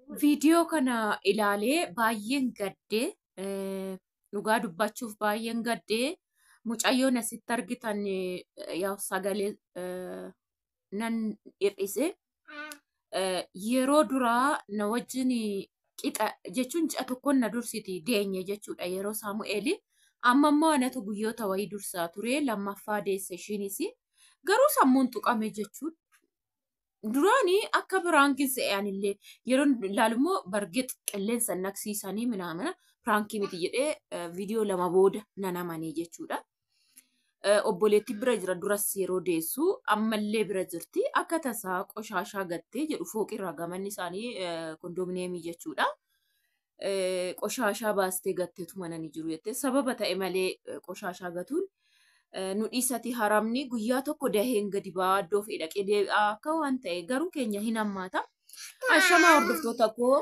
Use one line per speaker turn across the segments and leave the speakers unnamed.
Viidiyoo kana ilaalee baay'een gaddee dhugaa dubbachuuf baay'een gaddee mucayyoon asitti argitan yaa sagalee nan hir'ise yeroo duraa na wajjin qixa jechuun ji'a tokkoon na dursiti deenye jechuudha yeroo Saamu'eeli amma immoo anatu guyyoota wayii dursaa ture lammaffaa deesse ishiinis garuu sammuun tuqame jechuudha. Duraanii akka piraankiin se'anillee yeroo ilaalumoo bargeet qilleensa naqsiisanii minaamina piraankii miti jedhee viidiyoo lama booda nanamanii jechuudha. Obboleetti bira jira duras yeroo deessu ammallee bira jirti akka tasaa qoshaashaa gattee jedhu fooqirraa gamanni isaanii kondominiyeemii jechuudha. Qoshaashaa baastee gatteetu mananii jiru jettee sababa ta'e malee qoshaashaa gatuun nu dhiisati haramni guyyaa tokko daheen gadi ba'aa iddoo fi dhaqee deebi'aa akka waan ta'e garuu keenya hin hammaata. Ashamaa hordoftoota koo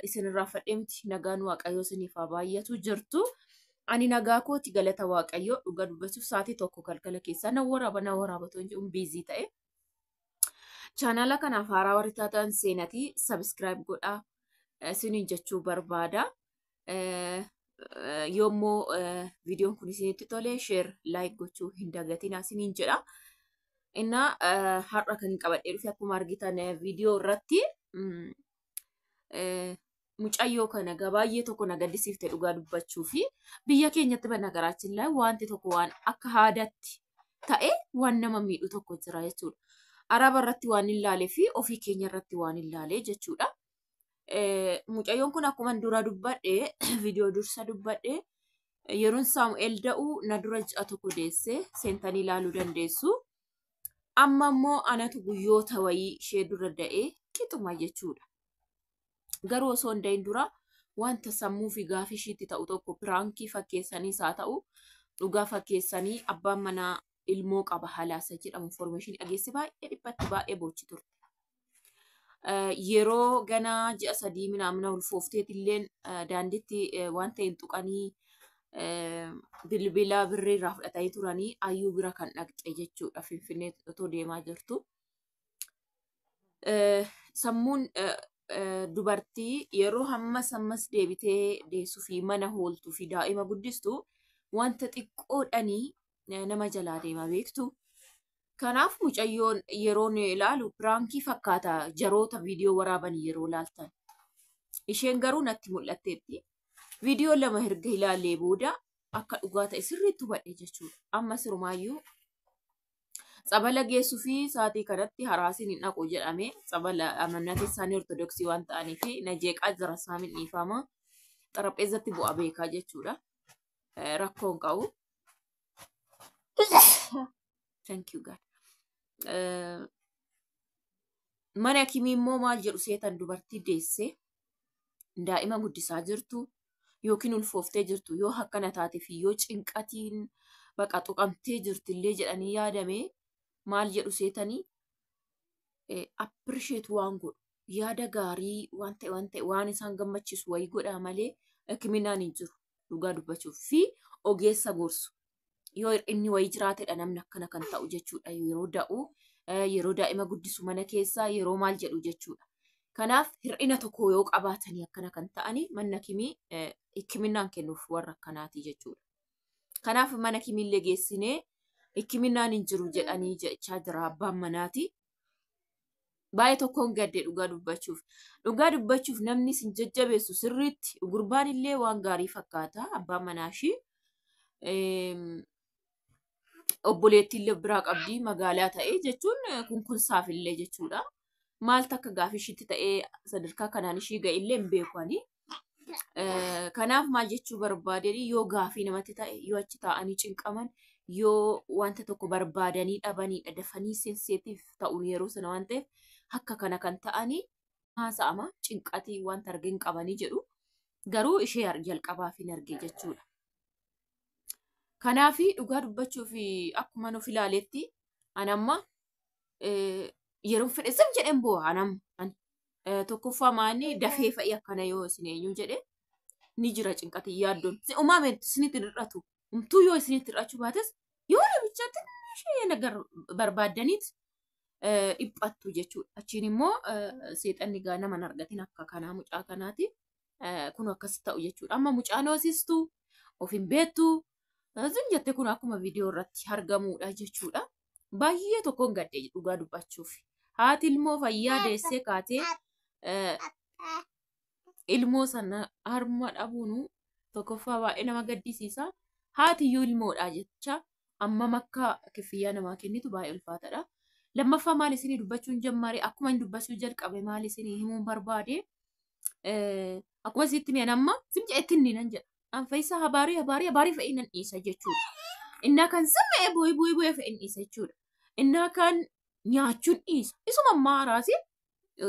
isinirraa fadhee miti nagaan waaqayyoo isiniif haa baay'atu jirtu. Ani nagaa kooti galata waaqayyoo dhuga dubbachuuf sa'aatii tokko galgala keessaa na waraaba too hin jedhuun biizii ta'e. Chaanaala kanaaf haaraa warri taatan seenatii sabiskiraayib godhaa isiniin jechuu barbaada. Yoommoo viidiyoon kun isinitti tole sheer laayik gochuu hin dagatinaa isiniin jedha. Innaa har'a kan hin qabadhee dhufe akkuma argitan viidiyoo irratti mucayyoo kana baay'ee tokko na gaddisiifte dhugaa dubbachuu fi biyya keenyatti banagaraachillee wanti tokko waan akka haadaatti ta'e waan nama miidhu tokko jira jechuudha. Araba irratti waan hin laalee fi ofii keenya irratti waan hin laalee jechuudha. Mucayyoon kun akkuma dura dubbadhee viidiyoo dursa dubbadhee yeroon Saamu'eel da'uu na dura ji'a tokko deesse seentanii ilaaluu dandeessu. Amma immoo anatu guyyoota wayii ishee dura da'ee qixuma jechuudha. Garuu osoo hin dahin dura wanta sammuu fi gaafa ishiitti ta'u tokko piraankii fakkeessanii haa ta'u dhugaa fakkeessanii abbaan manaa ilmoo qaba halaasa jedhamu information dhageesse baay'ee dhiphatti baay'ee boochi turte. Yeroo ganaa ji'a sadii minaamina ulfoofteetillee daandiitti wanta hin tuqanii bilbila birrii irraa fudhatanii turanii ayyuu bira kan dhaqxe jechuudha finfinnee otoo deemaa jirtu. Sammuun dubartii yeroo ammas deebitee deessuu fi mana hooltuu fi daa'ima guddistu wanta xiqqoodhanii nama jalaa deema beektu. Kanaaf mucayyoon yeroon ilaalu piraankii fakkaata jaroota viidiyoo waraaban yeroo laaltan. Isheen garuu natti mul'atteetti. Viidiyoo lama erga ilaallee booda akka dhugaa ta'e sirriitti hubadhe jechuudha. Amma sirumaayyuu tsabala geessuu fi sa'aatii kanatti haraasiin hin dhaqu jedhame tsabala amantii isaanii ortodoksii waan ta'aniif na jeeqaa jira saamin dhiifama xarapheezatti bu'aa beekaa jechuudha. Rakkoon qabu. Thank you God. Mana kimii immoo maal jedhu seetan dubartii deesse daa'ima guddisaa jirtu yookiin ulfooftee jirtu yoo akkana taatee fi yoo cinqatiin baqa tuqamtee jirtillee jedhanii yaadame maal jedhu seetanii appreciate waan godhu yaada gaarii waan ta'e waan isaan gammachiisu wayii godhaa malee kiminaan hin jiru dhugaa dubbachuuf fi ogeessa gorsu yoo inni wayii jiraatedha namni akkana kan ta'u jechuudha yeroo da'u yeroo daa'ima guddisu mana keessaa yeroo maal jedhu jechuudha. Kanaaf hir'ina tokko yoo qabaatanii akkana kan ta'anii manna kimii hikkiminaan kennuuf warra akkanaati jechuudha. Kanaaf mana kimiillee geessinee hikkiminaan hin jiru jedhanii jechaa jira abbaan manaati. Baay'ee tokkoon gadde dhugaa dubbachuuf. Dhugaa dubbachuuf namni sin jajjabeessu sirriitti gurbaan illee waan gaarii fakkaata abbaan manaashii. Obboleettiillee biraa qabdii magaalaa ta'ee jechuun kunkunsaaf illee jechuudha. Maaltu akka gaafa ishiitti ta'ee sadarkaa kanaan ishii ga'illee hin beekani. Kanaaf maal jechuu barbaadanii yoo gaafii namatti ta'e yoo achi taa'anii cinqaman yoo wanta tokko barbaadanii dhabaniidha dafanii seenseetiif ta'uun yeroo sana waan ta'eef akka kana kan ta'anii haasa'ama cinqatii wanta argee hin qabanii jedhu garuu ishee jalqabaaf hin arge jechuudha. Kanaaf dhugaa dubbachuuf akkuma nuuf ilaaletti anamma yeroo fedhe sim jedhen boo'a anamma tokkoffaa maanni dafee fa'i akkana yoo isin eenyuun jedhe ni jira cinqatii yaaddoon. Uumame isinitti dhirhatu. Umtuu yoo isinitti dhirhachuu baates yoo namichaatti ishee nagar barbaaddaniit dhiphattu jechuudha. Achiin immoo seexanni gaa nama argatin akka kanaa mucaa kanaati. Kun akkas ta'u jechuudha. Amma mucaan hoosistuu of hin beektu. Zin jette kun akkuma viidiyoo irratti argamudha jechuudha. Baay'ee tokkoon gaddee dhugaa dubbachuuf. Haati ilmoo fayyaa deessee kaatee ilmoo sana harma dhabuun tokkoffaa baay'ee nama gaddisiisa. Haati iyyuu ilmoodha jecha amma makka kifiyyaa namaa kennitu baay'ee ulfaatadha. Lammaffaa maal isinii dubbachuun jammare akkuma hin dubbachuu jalqabe maal isinii himuun barbaade akkuma isitti mi'an amma simca ittiin nan jedha. Anfayisa habaarii fe'ii nan dhiisa jechuudha. Innaa kan simma'ee bu'ee fe'in dhiisa jechuudha. Innaa kan nyaachuun dhiisa. Isuma ammaa raasii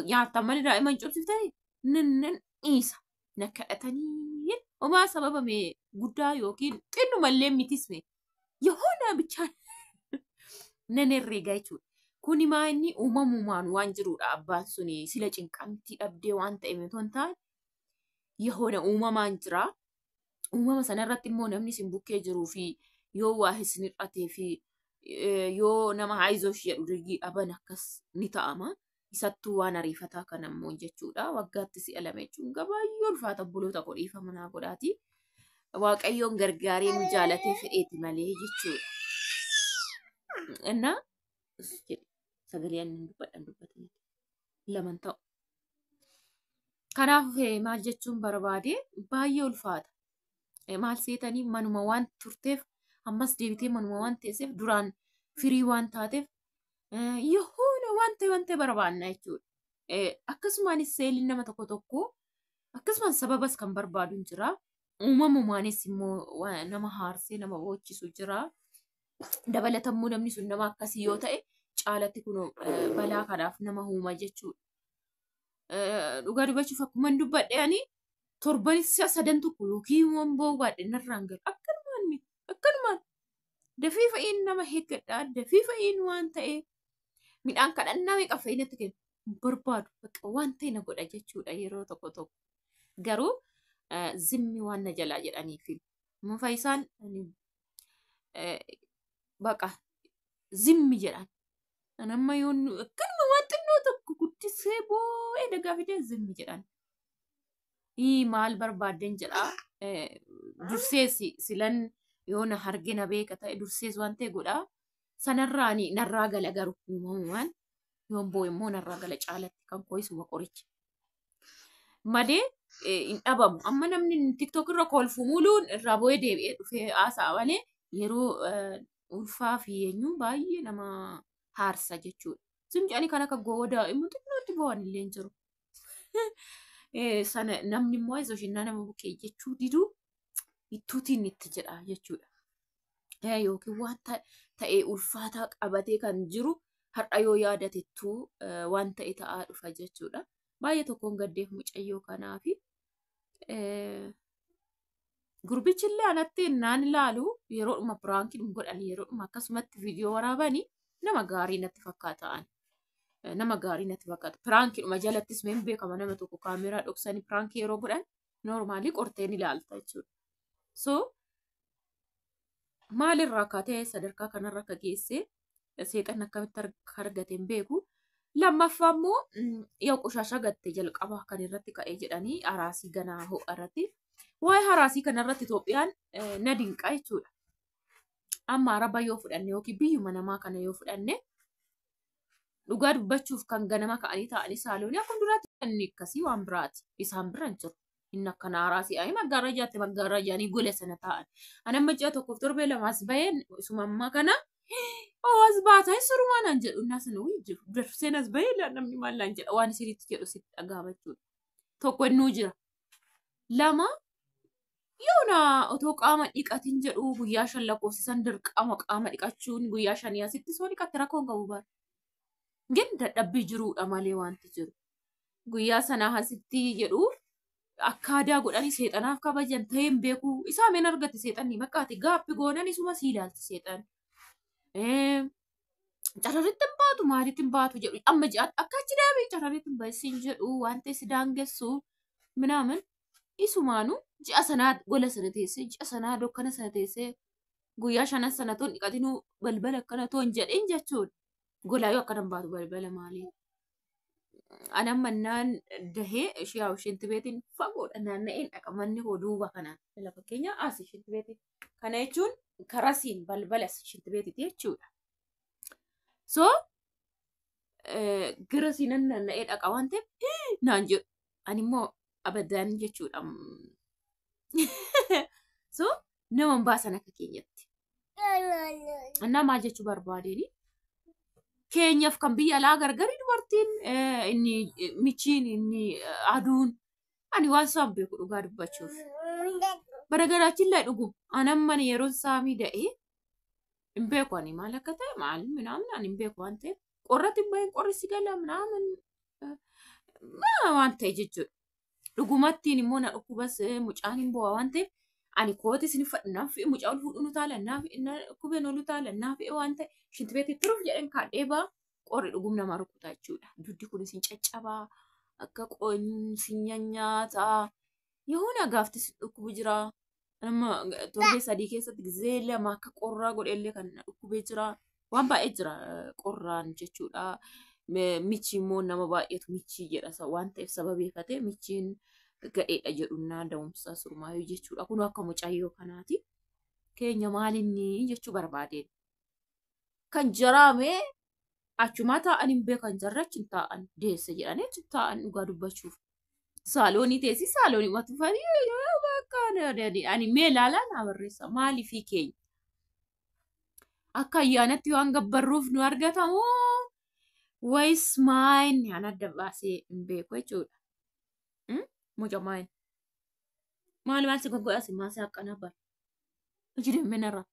nyaattan malee daa'iman cubsiftanii nan dhiisa. Na kadhatanii homaa sababa mee guddaa yookiin xinnu mallee mitisme yoona bichaan nan herreega jechuudha. Kuni maa inni uumamumaan waan jirudha. Abbaan suni sila cinqamtii dhabdee waan ta'e mitoon taane yoona uumamaan jira. Uumama sanarratti immoo namni sin bukkee jiruu fi yoo waa isin hir'atee fi yoo nama haayizoo jedhu dirgii dhaban akkas ni ta'ama. Isattuu waan ariifataa kan ammoo jechuudha. Waggaatti si'a lama jechuun gabaayyoo ulfaata obboloota godhiifa manaa godhaati. Waaqayyoon gargaaree nu jaalatee fedheeti malee jechuudha. Innaa sagalee inni dubbatan laman ta'u. Kanaaf maal jechuun barbaade baay'ee ulfaata. Maal seetanii manuma waan turteef ammas deebitee manuma waan teesseef duraan firii waan taateef yoona waan ta'e barbaanna jechuudha. Akkasumaanis seeliin nama tokko akkasumaan sababas kan barbaadu jira. Uumamumaanis immoo nama haarsee nama boochisu jira. Dabalatammoo namni sun nama akkasii yoo ta'e caalatti kun balaa kanaaf nama uuma jechuudha. Dhugaa dubbachuuf akkuma hin dubbadhe ani torbanis sadan tokko yookiin waan boobaadhe narraan galu akkanumaan dafii fa'iin nama eeggadhaa dafii fa'iin waan ta'e midhaan kadhannaa meeqa fa'iinatti kennu barbaadu waan ta'e na godha jechuudha yeroo tokko garuu zimmi waan na jalaa jedhaniif Faayisaan baqa zimmi jedhan anamma yoon akkanuma waan xinnoo tokko guddisee boo'ee dagaa fidee zimmi jedhan. Maal barbaadden jedha dursees silan yoo na hargina beeka ta'e dursees waan ta'e godha sanarraani narraa gala garuu uumamumaan yoon boo'e immoo narraa gala caalatti kan koo'isuma qoricha malee hin dhabamu. Amma namni tiktok irra kolfu muluun irraa boo'ee deebi'ee dhufee haasa'a malee yeroo ulfaa fi eenyuun baay'ee nama haarsa jechuudha. Simcaanii kan akka goodaa immoo xinnootti bo'an illee jiru. Sana namni immoo isoshinnaa nama bukkee jechuu diduu ittuutiin itti jedha jechuudha. Yookiin waan ta'ee ulfaataa qabatee kan jiru har'a yoo yaadatettuu waan ta'e ta'aa dhufa jechuudha. Baay'ee tokkoon gaddeef mucayyoo kanaafi gurbichillee alatti naan ilaalu yeroodhuma piraankiin godhan yeroodhuma akkasumatti viidiyoo waraabanii nama gaarii natti fakkaatan. Nama gaarii natti fakkaata. Piraankiidhuma jalattis meen beekama nama tokko kaameraa dhoksanii piraankii yeroo godhan noormaalii qorteen ilaalta jechuudha. So maalirraa kaatee sadarkaa kanarra akka geesse seexan akkamitti argate hin beeku. Lammaffaa immoo yoo qoshashaa gatte jalqaba kan irratti ka'ee jedhanii haraasii ganaa ho'a irratti. Waa'ee haraasii kanarratti Itoophiyaan na dinqaa jechuudha. Amma araba yoo fudhanne yookiin biyyuma namaa kana yoo fudhanne dhugaa dubbachuuf kan ganama ka'anii ta'anii saaloonii akkuma duraatti inni akkasii waan biraati. Isaan biran jiru. Inni akkana haraasii ayii maggaarrajaanii gola sana ta'an. Anamma ji'a tokkoof torbee lamaas baheen isuma ammaa kana as baata surumaan an jedhu innaa sana jiru. Darseen as bahee namni maallaan jedha waan isinitti jedhu sitti dhagaama jechuudha. Tokko innuu jira. Lama yoona otoo qaama dhiqatin jedhu guyyaa 5 lakkoofsisan dirqama qaama dhiqachuun guyyaa 5 asitti soo dhiqatte rakkoon qabu baara. Gin dadhabbii jiruudha malee wanti jiru. Guyyaa sanaa asitti jedhu akka aadaa godhanii seexanaaf kabajan ta'ee hin beeku. Isaa meen argate seexanni makkaati gaappi goonan isuma sii ilaalti seexan. Carraritti hin baatu maalitti hin baatu jedhu amma akka achi deebiin carraritti hin baasiin jedhu waan ta'e si daangessu minaamin isumaanu ji'a sanaa gola sana teessee ji'a sanaa dukkana sana teessee guyyaa 5 sana toon dhiqatinuu balbala akkana toon jedheen jechuudha. Golaa yoo akkanan baatu balbala maali? Ana mannaan dahee ishee shinti beetiin fagoodha naanna'een dhaqamanni hoo duuba kanaan lafa keenya asii shinti beetiin. Kana jechuun karasiin balbala shinti beetiiti jechuudha. So girasiin naanna'ee dhaqa waan ta'eef naan jedhu ani immoo abaddaan jechuudha. So nama hin baasan akka keenyatti. Annaa maal jechuu barbaadeen keenyaaf kan biyya alaa gargari dubartiin inni michiin inni aduun ani waan isaan beeku dhugaa dubbachuuf. Baragaraachin illee dhugu anamman yeroo saamii da'ee hin beeku ani maal akka ta'e maal minaamin ani hin beeku waan ta'eef qorratti hin bahin qorri si gala minaamin waan ta'e jechuudha. Dhugumattiin immoo na dhukkubas mucaan hin bu'aa waan ta'eef ani kooti isin fadhinaaf mucaa ol fuudhu nu taala naaf dhukubeen olu taala naaf waan ta'e shinti beetii turuuf jedhan kaadhee baa qorri dhugum nama rukutaa jechuudha. Duddi kun isin caccabaa akka qoonsi nyaataa yoona gaafti isin dhukkubu jira. Amma torbee sadii keessatti gizee lama akka qorraa godhellee kan dhukkubee jira. Waan baay'ee jira qorraan jechuudha. Michi immoo nama baay'eetu michii jedha waan ta'eef sababeeffatee michiin gadheedha jedhunnaa da'umsa surmaayuu jechuudha. Kun akka mucayyoo kanaati. Keenya maalinni jechuu barbaadeen. Kan jaraame achuma taa'an hin beekan jarra achi taa'an deesse jedhanii achi taa'an dhugaa dubbachuuf. Saaloonii teessi saaloonii matufanii ani mee ilaalaa naa barreessa maalii fi keenya. Akka ayyaanatti waan gabbarruuf nu argatamu wayis maayin aan adda baasee hin beeku jechuudha. Muca maayin. Maal si goggo'as maal si akkana bara. Hojii menarra.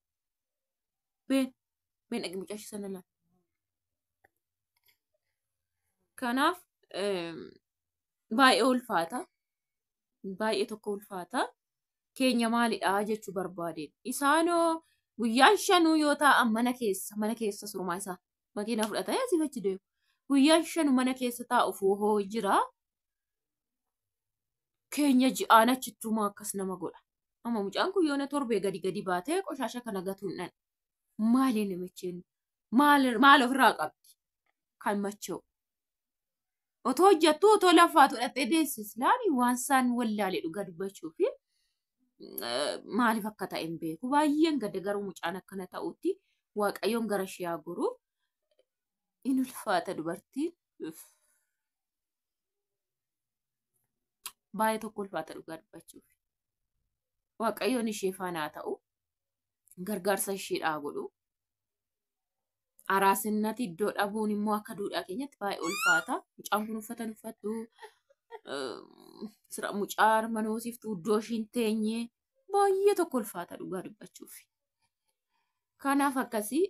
Been dhaqi mucaa sana laala. Kanaaf baay'ee ulfaata. Baay'ee tokko ulfaata. Keenya maalidha jechuu barbaadeen. Isaanoo guyyaan shanuu yoo taa'an mana keessa surmaa isaa makiinaa fudhatanii asii achi deemu. Guyyaan shanu mana keessa taa'uuf hoo jira. Keenya ji'aan achittumaa akkas nama godha. Amma mucaan kun yoona torbee gadi baatee qoshaasha kana gatuun dhan. Maali namichiin? Maal ofirraa qabdi? Kan machoo. Otoo hojjattu otoo lafaatu dhattee deessis laali waan isaan wallaalee dhugaa dubbachuu fi maaliif akka ta'e hin beeku. Baay'een gadda garuu mucaan akkana ta'utti waaqayyoon gara ishee haa goru. In ulfaata dubartiin. Baay'ee tokko ulfaata dhugaa dubbachuuf. Waaqayyoon ishee faana haa ta'u. Gargaarsa isheedhaa godhu. Araasinnati iddoo dhabuun immoo akka duudhaa keenyatti baay'ee ulfaata. Mucaan kun uffatan uffattu. Mucaan manoosiiftuu iddoo ishiin teenye baay'ee tokko ulfaata dhugaa dubbachuuf. Kanaaf akkasii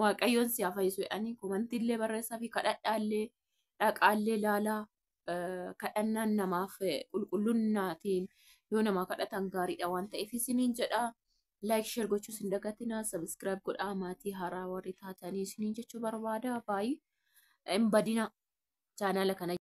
waaqayyoon si haa fayyisu jedhanii komantiillee barreessaa fi kadhadhaallee dhaqaallee laalaa kadhannaan namaaf qulqullunnaatiin yoo namaa kadhatan gaariidha waan ta'eef isiniin jedha. Like share gochuus hin dagatinaa subscribe godhaa maatii haaraa warri taatanii isiniin jechuu barbaada baay'ee hin badina chaanala kana.